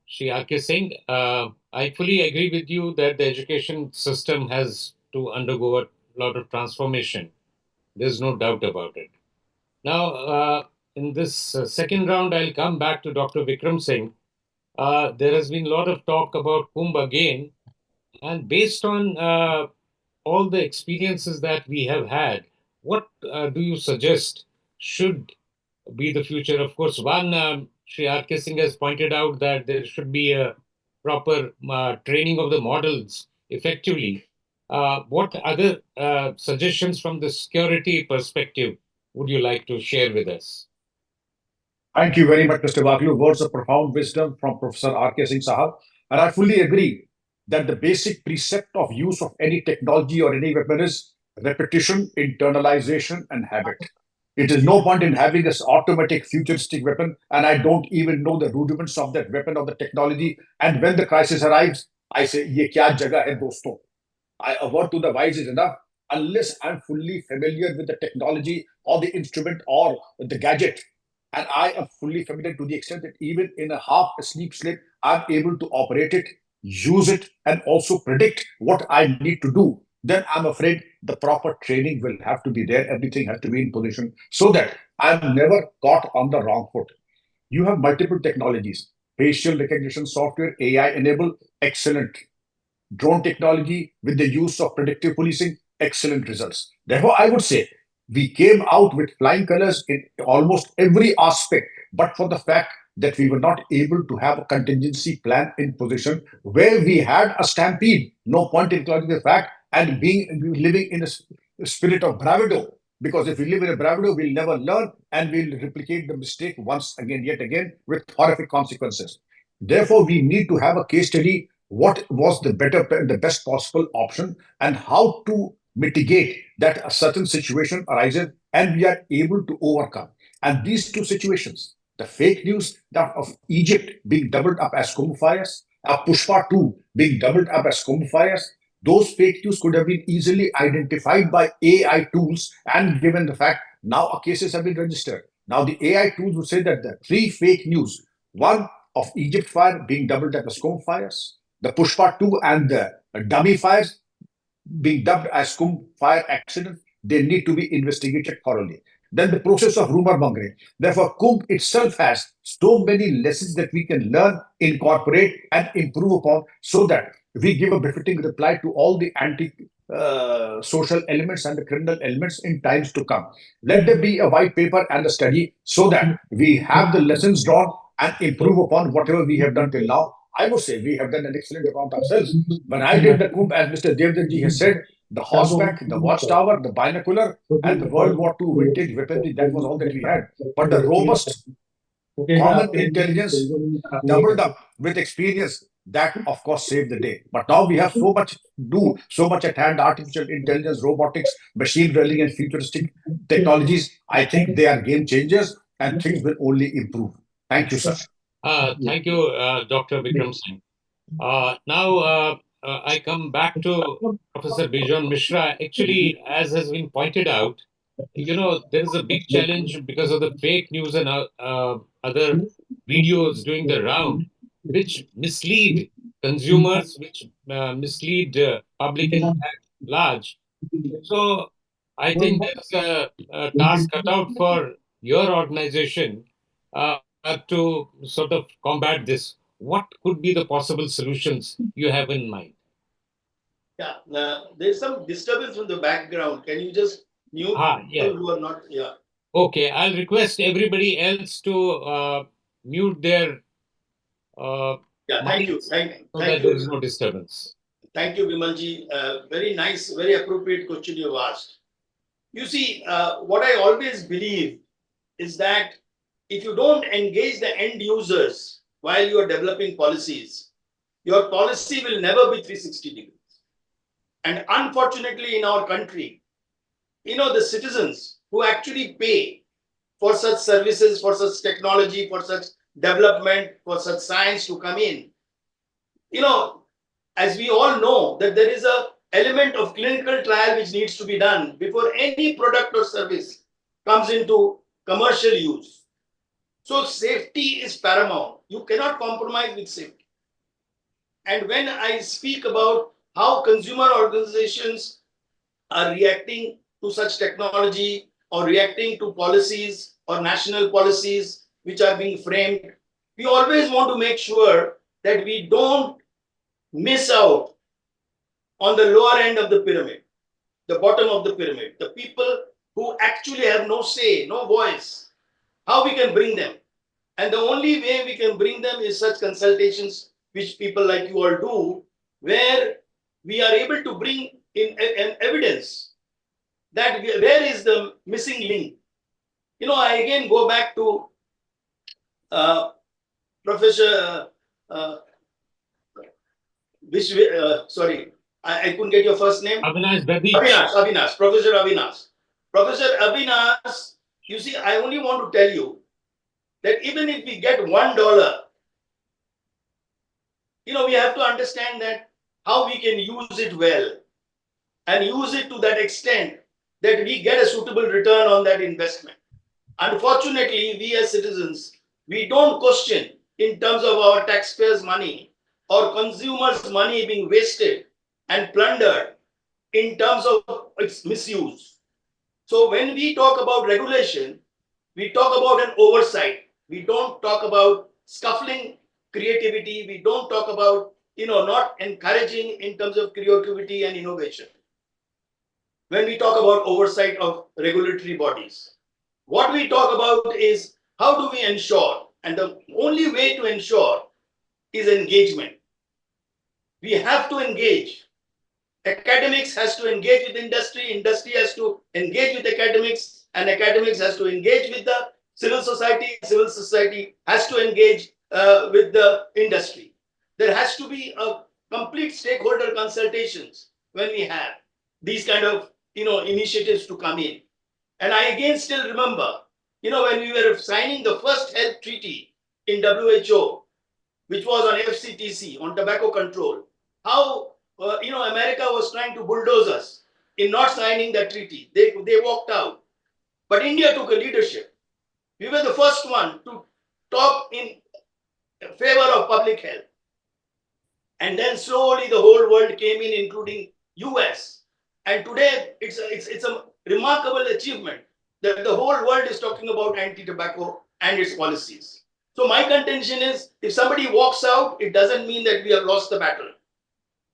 Speaker 1: Sri R.K. Singh. I fully agree with you that the education system has to undergo a lot of transformation. There's no doubt about it. Now, in this second round, I'll come back to Dr. Vikram Singh. There has been a lot of talk about Kumbh again, and based on all the experiences that we have had, what do you suggest should be the future? Of course, one, Sri R.K. Singh has pointed out that there should be a proper training of the models effectively. What other suggestions from the security perspective would you like to share with us?
Speaker 4: Thank you very much, Mr. Waglu. Words of profound wisdom from Professor R.K. Singh Sahab. And I fully agree that the basic precept of use of any technology or any weapon is repetition, internalization, and habit. It is no point in having this automatic futuristic weapon, and I don't even know the rudiments of that weapon or the technology. And when the crisis arrives, I say, ye kya jagah hai dosto? A word to the wise is enough unless I'm fully familiar with the technology or the instrument or the gadget. And I am fully familiar to the extent that even in a half asleep sleep, I'm able to operate it, use it, and also predict what I need to do. Then I'm afraid the proper training will have to be there. Everything has to be in position so that I'm never caught on the wrong foot. You have multiple technologies, facial recognition software, AI enabled, excellent. Drone technology with the use of predictive policing, excellent results. Therefore, I would say we came out with flying colors in almost every aspect, but for the fact that we were not able to have a contingency plan in position where we had a stampede. No point in acknowledging the fact and living in a spirit of bravado. Because if we live in a bravado, we'll never learn and we'll replicate the mistake once again, yet again, with horrific consequences. Therefore, we need to have a case study what was the best possible option and how to mitigate that a certain situation arises and we are able to overcome. And these two situations, the fake news that of Egypt being doubled up as Kumbh fires, Pushpa 2 being doubled up as Kumbh fires, those fake news could have been easily identified by AI tools, and given the fact now cases have been registered. Now the AI tools would say that the three fake news, one of Egypt fire being doubled up as Kumbh fires, the Pushpa 2 and the dummy fires being dubbed as Kumbh fire accident, they need to be investigated thoroughly. Then the process of rumor mongering. Therefore, Kumbh itself has so many lessons that we can learn, incorporate, and improve upon so that we give a befitting reply to all the anti social elements and the criminal elements in times to come. Let there be a white paper and a study so that we have the lessons drawn and improve upon whatever we have done till now. I would say we have done an excellent account ourselves. When I did the Kumbh, as Mr. Devdanji has said, the horseback, the watchtower, the binocular, and the World War II vintage weaponry, that was all that we had. But the robust common intelligence doubled up with experience, that of course saved the day. But now we have so much at hand, artificial intelligence, robotics, machine learning, and futuristic technologies. I think they are game changers and things will only improve. Thank you, sir.
Speaker 1: Thank you, Dr. Vikram Singh. Now, I come back to Professor Bijon Mishra. Actually, as has been pointed out, there is a big challenge because of the fake news and other videos doing the round, which mislead consumers, which mislead public in large. So I think there's a task cut out for your organization to sort of combat this. What could be the possible solutions you have in mind?
Speaker 3: Yeah, there's some disturbance from the background. Can you just mute
Speaker 1: Yeah.
Speaker 3: people who are not? Yeah.
Speaker 1: Okay, I'll request everybody else to mute their
Speaker 3: Yeah. Thank you.
Speaker 1: mics
Speaker 3: Thank
Speaker 1: so that
Speaker 3: you.
Speaker 1: there is no disturbance.
Speaker 3: Thank you, Vimalji. Very nice, very appropriate question you've asked. You see, what I always believe is that if you don't engage the end users while you are developing policies, your policy will never be 360 degrees. And unfortunately, in our country, the citizens who actually pay for such services, for such technology, for such development, for such science to come in, you know, as we all know, that there is a element of clinical trial which needs to be done before any product or service comes into commercial use. So safety is paramount. You cannot compromise with safety. And when I speak about how consumer organizations are reacting to such technology or reacting to policies or national policies which are being framed, we always want to make sure that we don't miss out on the lower end of the pyramid, the bottom of the pyramid, the people who actually have no say, no voice, how we can bring them. And the only way we can bring them is such consultations, which people like you all do, where we are able to bring in an evidence that where is the missing link. I again go back to Professor uh, sorry, I couldn't get your first name.
Speaker 1: Avinash Babich.
Speaker 3: Avinash, Professor Avinash. Professor Avinash, you see, I only want to tell you that even if we get $1, we have to understand that how we can use it well and use it to that extent that we get a suitable return on that investment. Unfortunately, we as citizens, we don't question in terms of our taxpayers' money or consumers' money being wasted and plundered in terms of its misuse. So when we talk about regulation, we talk about an oversight. We don't talk about scuffling creativity. We don't talk about, not encouraging in terms of creativity and innovation. When we talk about oversight of regulatory bodies, what we talk about is how do we ensure, and the only way to ensure is engagement. We have to engage. Academics has to engage with industry has to engage with academics, and academics has to engage with the civil society has to engage with the industry. There has to be a complete stakeholder consultations when we have these kind of initiatives to come in. And I again still remember, when we were signing the first health treaty in WHO, which was on FCTC, on tobacco control, how America was trying to bulldoze us in not signing that treaty. They walked out. But India took a leadership. We were the first one to talk in favor of public health. And then slowly the whole world came in, including US. And today it's a remarkable achievement that the whole world is talking about anti-tobacco and its policies. So my contention is, if somebody walks out, it doesn't mean that we have lost the battle.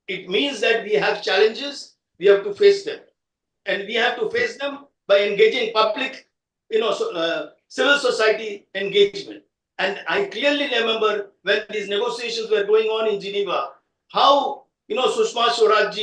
Speaker 3: It means that we have challenges, we have to face them. And we have to face them by engaging public, civil society engagement. And I clearly remember when these negotiations were going on in Geneva, how, Sushma Swaraj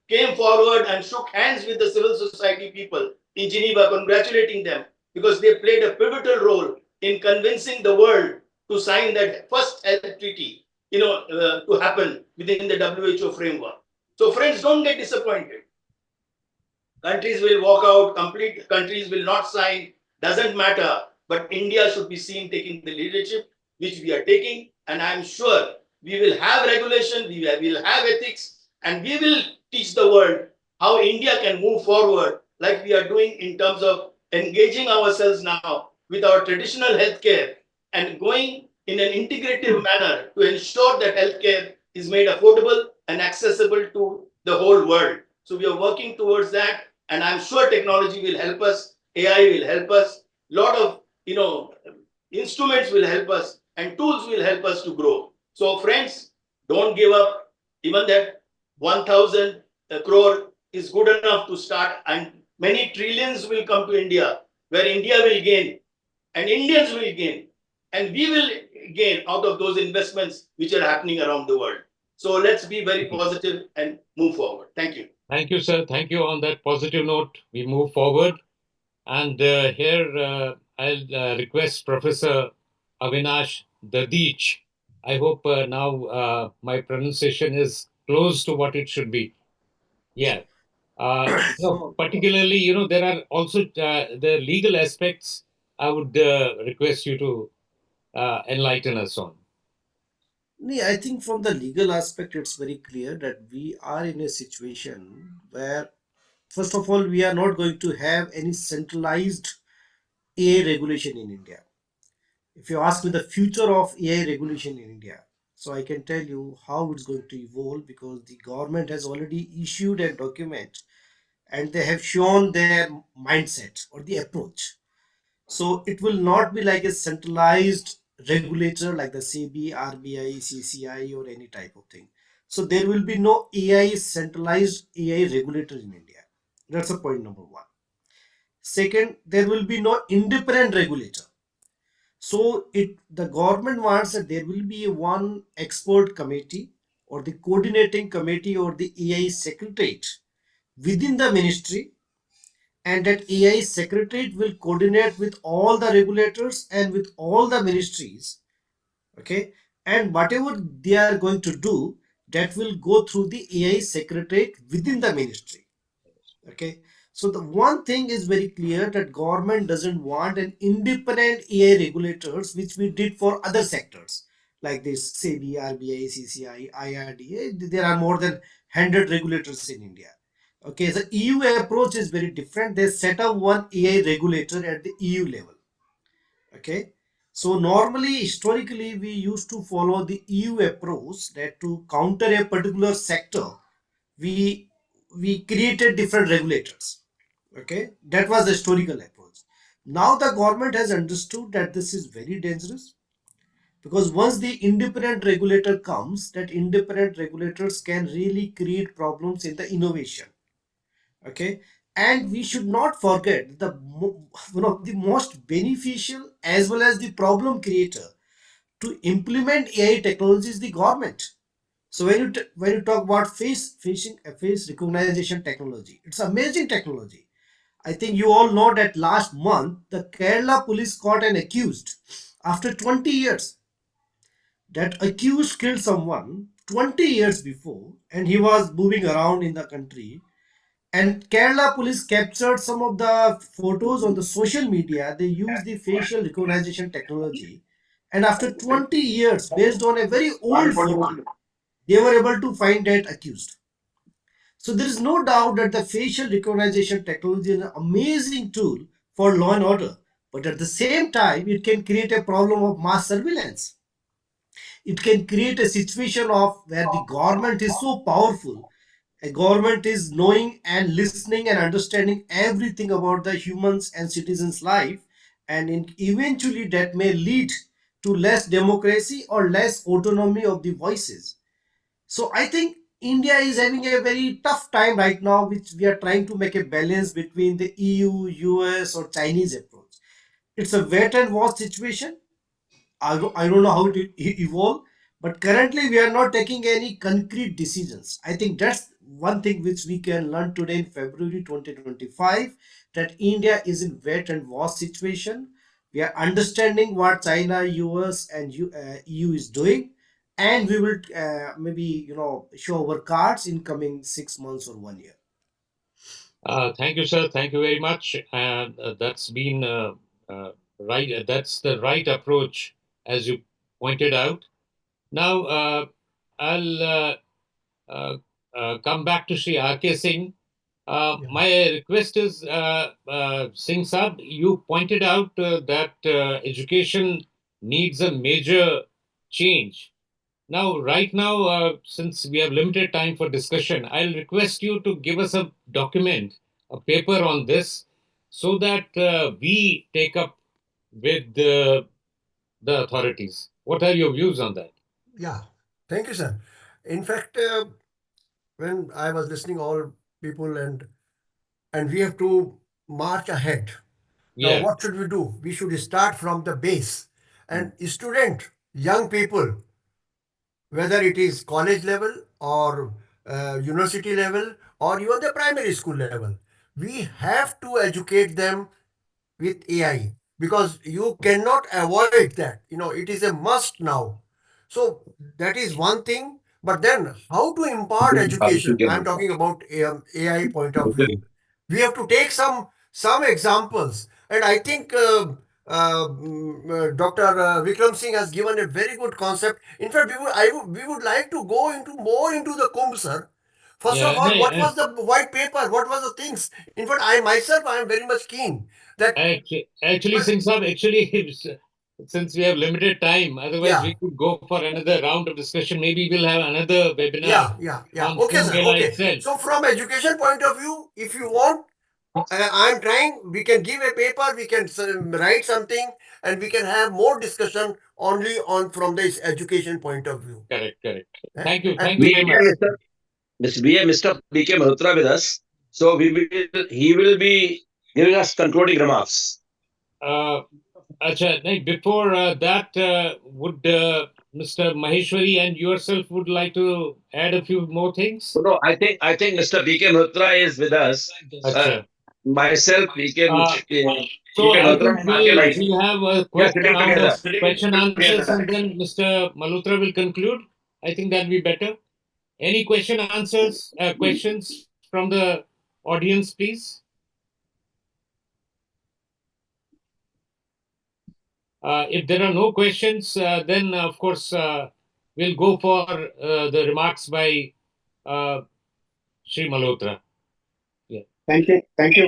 Speaker 3: came forward and shook hands with the civil society people in Geneva, congratulating them because they played a pivotal role in convincing the world to sign that first health treaty, to happen within the WHO framework. So friends, don't get disappointed. Countries will walk out, complete countries will not sign, doesn't matter. But India should be seen taking the leadership, which we are taking. And I'm sure We will have regulation, we will have ethics, and we will teach the world how India can move forward like we are doing in terms of engaging ourselves now with our traditional healthcare and going in an integrative manner to ensure that healthcare is made affordable and accessible to the whole world. So we are working towards that, and I'm sure technology will help us, AI will help us, lot of instruments will help us, and tools will help us to grow. So friends, don't give up. Even that 1,000 crore is good enough to start, and many trillions will come to India, where India will gain, and Indians will gain, and we will gain out of those investments which are happening around the world. So let's be very positive and move forward. Thank you.
Speaker 1: Thank you, sir. Thank you. On that positive note, we move forward. And here I'll request Professor Avinash Dadich. I hope now my pronunciation is close to what it should be. Yeah.
Speaker 5: So,
Speaker 1: Particularly, there are also the legal aspects I would request you to enlighten us on.
Speaker 5: I think from the legal aspect, it's very clear that we are in a situation where, first of all, we are not going to have any centralized AI regulation in India. If you ask me the future of AI regulation in India, so I can tell you how it's going to evolve, because the government has already issued a document and they have shown their mindset or the approach. So it will not be like a centralized regulator like the SEBI, RBI, CCI, or any type of thing. So there will be no AI centralized AI regulator in India. That's a point number one. Second, there will be no independent regulator. So the government wants that there will be one expert committee or the coordinating committee or the AI secretariat within the ministry, and that AI secretariat will coordinate with all the regulators and with all the ministries. Okay, and whatever they are going to do, that will go through the AI secretariat within the ministry. Okay, so the one thing is very clear, that government doesn't want an independent AI regulators, which we did for other sectors like this SEBI, RBI, CCI, IRDA. There are more than 100 regulators in India. Okay, the EU approach is very different. They set up one AI regulator at the EU level. Okay, so normally, historically, we used to follow the EU approach, that to counter a particular sector, we we created different regulators. Okay, that was the historical approach. Now the government has understood that this is very dangerous, because once the independent regulator comes, that independent regulators can really create problems in the innovation. Okay, and we should not forget the one of the most beneficial as well as the problem creator to implement AI technology is the government. So when you talk about face recognition technology, it's amazing technology. I think you all know that last month the Kerala police caught an accused after 20 years. That accused killed someone 20 years before, and he was moving around in the country. And Kerala police captured some of the photos on the social media. They used the facial recognition technology, and after 20 years, based on a very old photo, they were able to find that accused. So there is no doubt that the facial recognition technology is an amazing tool for law and order, but at the same time, it can create a problem of mass surveillance. It can create a situation of where the government is so powerful. A government is knowing and listening and understanding everything about the humans and citizens' life, and eventually that may lead to less democracy or less autonomy of the voices. So I think India is having a very tough time right now, which we are trying to make a balance between the EU, US, or Chinese approach. It's a wait and watch situation. I don't know how it evolve, but currently we are not taking any concrete decisions. I think that's one thing which we can learn today in February 2025, that India is in wait and watch situation. We are understanding what China, US, and EU is doing, and we will maybe show our cards in coming 6 months or 1 year.
Speaker 1: Thank you, sir. Thank you very much. And that's been right. That's the right approach, as you pointed out. Now, I'll come back to Sri R.K. Singh.
Speaker 6: Yeah.
Speaker 1: My request is, Singh Saab, you pointed out that education needs a major change. Now, right now, since we have limited time for discussion, I'll request you to give us a document, a paper on this, so that we take up with the authorities. What are your views on that?
Speaker 6: Yeah. Thank you, sir. In fact, when I was listening all people and we have to march ahead. Now,
Speaker 1: Yeah.
Speaker 6: what should we do? We should start from the base. And student, young people, whether it is college level or university level or even the primary school level, we have to educate them with AI because you cannot avoid that. You know, it is a must now. So that is one thing. But then, how to impart education? I'm talking about AI point of view. We have to take some examples, and I think Dr. Vikram Singh has given a very good concept. In fact, we would like to go into more into the Kumbh, sir. First of
Speaker 1: Yeah,
Speaker 6: all,
Speaker 1: no,
Speaker 6: what was the white paper? What was the things? In fact, I myself I am very much keen that.
Speaker 1: actually, Singh Saab, actually, since we have limited time, otherwise
Speaker 6: Yeah,
Speaker 1: we could go for another round of discussion. Maybe we'll have another webinar
Speaker 6: yeah.
Speaker 1: on
Speaker 6: Okay,
Speaker 1: Kumbh
Speaker 6: sir.
Speaker 1: Mela
Speaker 6: Okay.
Speaker 1: itself.
Speaker 6: So from education point of view, if you want, I'm trying. We can give a paper. We can write something, and we can have more discussion only on from this education point of view.
Speaker 1: Correct, correct.
Speaker 6: Eh?
Speaker 1: Thank
Speaker 6: And
Speaker 1: you
Speaker 2: We
Speaker 1: very much.
Speaker 2: have Mr. BK Malhotra with us. So he will be giving us concluding remarks.
Speaker 1: Uh, Acha, nahin, before that, would Mr. Maheshwari and yourself would like to add a few more things?
Speaker 2: So no, I think Mr. BK Malhotra is with us. Uh,
Speaker 1: Acha.
Speaker 2: myself, BK
Speaker 1: So I
Speaker 2: Malhotra,
Speaker 1: think
Speaker 2: and RK Light.
Speaker 1: we'll have a
Speaker 2: We are
Speaker 1: quick
Speaker 2: sitting
Speaker 1: round
Speaker 2: together.
Speaker 1: of question answers, and then Mr. Malhotra will conclude. I think that'll be better. Any questions from the audience, please? If there are no questions, then of course we'll go for the remarks by Sri Malhotra. Yeah.
Speaker 7: Thank you. Thank you.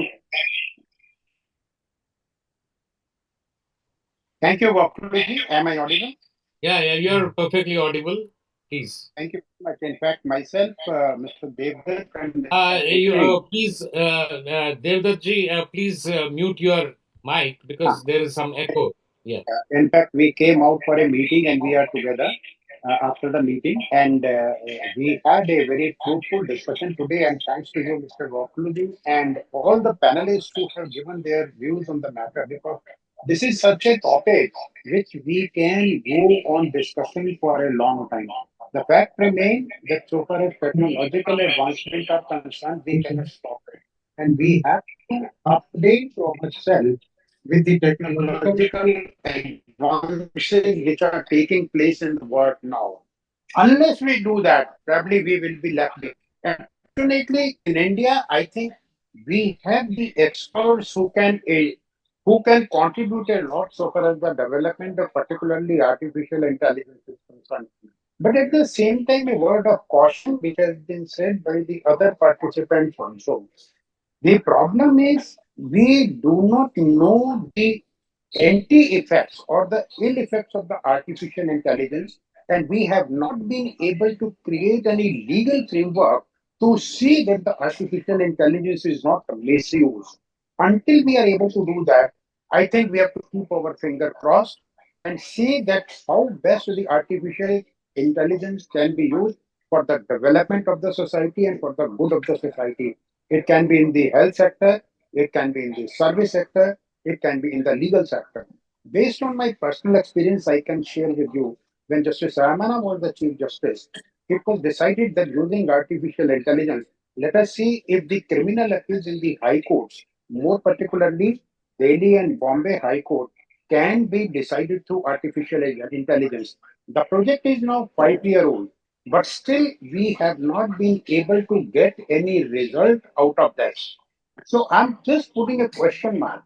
Speaker 7: Thank you, Vakuji. Am I audible?
Speaker 1: Yeah, you're perfectly audible. Please.
Speaker 7: Thank you very much. In fact, myself, Mr. Devdutt and Mr.
Speaker 1: Please, Devdatji, please mute your mic
Speaker 7: Ah,
Speaker 1: because there is some echo. Yeah.
Speaker 7: in fact, we came out for a meeting and we are together after the meeting, and we had a very fruitful discussion today. And thanks to you, Mr. Vakuji, and all the panelists who have given their views on the matter, because this is such a topic which we can go on discussing for a long time. The fact remains that so far as technological advancement are concerned, we cannot stop it. And we have to update ourselves with the technological advances which are taking place in the world now. Unless we do that, probably we will be left behind. And fortunately, in India, I think we have the experts who can contribute a lot so far as the development of particularly artificial intelligence is concerned. But at the same time, a word of caution, which has been said by the other participants also. The problem is we do not know the anti effects or the ill effects of the artificial intelligence, and we have not been able to create any legal framework to see that the artificial intelligence is not misused. Until we are able to do that, I think we have to keep our finger crossed and see that how best the artificial intelligence can be used for the development of the society and for the good of the society. It can be in the health sector, it can be in the service sector, it can be in the legal sector. Based on my personal experience, I can share with you when Justice Ramana was the Chief Justice, it was decided that using artificial intelligence, let us see if the criminal appeals in the high courts, more particularly Delhi and Bombay High Court, can be decided through artificial intelligence. The project is now 5 year old, but still we have not been able to get any result out of that. So I'm just putting a question mark.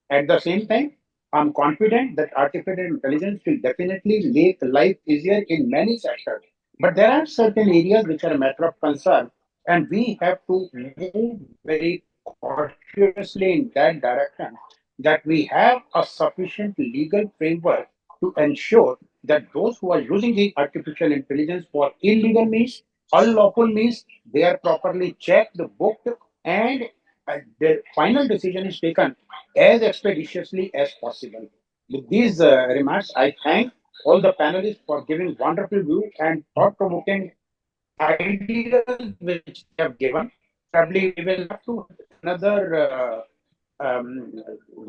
Speaker 7: At the same time, I'm confident that artificial intelligence will definitely make life easier in many sectors. But there are certain areas which are a matter of concern, and we have to move very cautiously in that direction, that we have a sufficient legal framework to ensure that those who are using the artificial intelligence for illegal means, unlawful means, they are properly checked, booked, and the final decision is taken as expeditiously as possible. With these remarks, I thank all the panelists for giving wonderful view and thought-provoking ideas which they have given. Probably we will have to another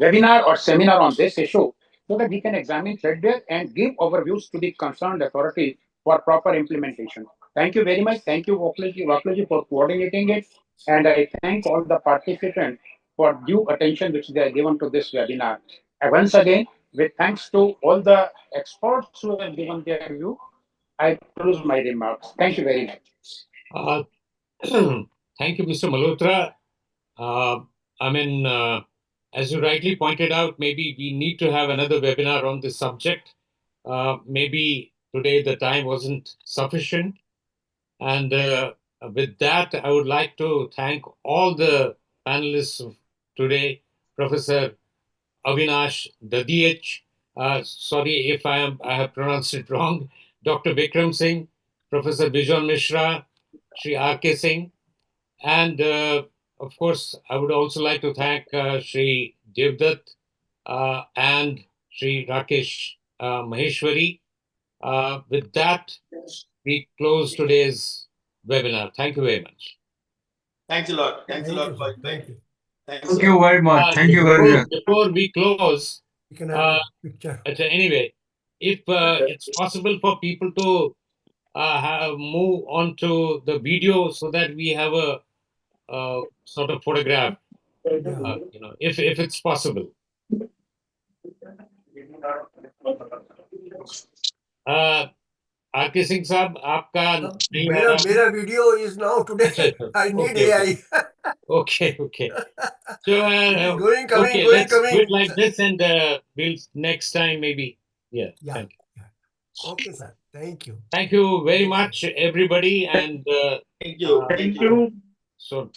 Speaker 7: webinar or seminar on this issue so that we can examine threadbare and give overviews to the concerned authority for proper implementation. Thank you very much. Thank you, Vaklaji, for coordinating it. And I thank all the participants for due attention which they are given to this webinar. And once again, with thanks to all the experts who have given their view, I close my remarks. Thank you very much.
Speaker 1: Uh, thank you, Mr. Malhotra. I mean, as you rightly pointed out, maybe we need to have another webinar on this subject. Maybe today the time wasn't sufficient. And with that, I would like to thank all the panelists of today, Professor Avinash Dadiyech. Sorry if I have pronounced it wrong. Dr. Vikram Singh, Professor Bijon Mishra, Sri R.K. Singh, and of course, I would also like to thank Sri Devdutt and Sri Rakesh Maheshwari. With that, we close today's webinar. Thank you very much.
Speaker 3: Thanks a lot. Thanks a
Speaker 6: Thank
Speaker 3: lot
Speaker 6: you,
Speaker 3: for
Speaker 6: sir. Thank
Speaker 3: inviting.
Speaker 6: you.
Speaker 3: Thanks,
Speaker 8: Thank
Speaker 3: sir.
Speaker 8: you very much. Thank you very much.
Speaker 1: Before we close,
Speaker 6: We can have a picture.
Speaker 1: anyway, if it's possible for people to move on to the video so that we have a sort of photograph,
Speaker 6: Yeah.
Speaker 1: if it's possible. RK Singh साहब आपका नहीं आ
Speaker 6: मेरा
Speaker 1: रहा
Speaker 6: मेरा video is now today.
Speaker 1: अच्छा अच्छा
Speaker 6: I need
Speaker 1: okay
Speaker 6: AI.
Speaker 1: okay so
Speaker 6: It is going, coming,
Speaker 1: okay,
Speaker 6: going,
Speaker 1: let's do
Speaker 6: coming.
Speaker 1: it like this, and we'll next time maybe.
Speaker 6: Yeah.
Speaker 1: Thank you.
Speaker 6: Yeah. Okay, sir. Thank you.
Speaker 1: Thank you very much, everybody, and
Speaker 3: Thank you.
Speaker 1: so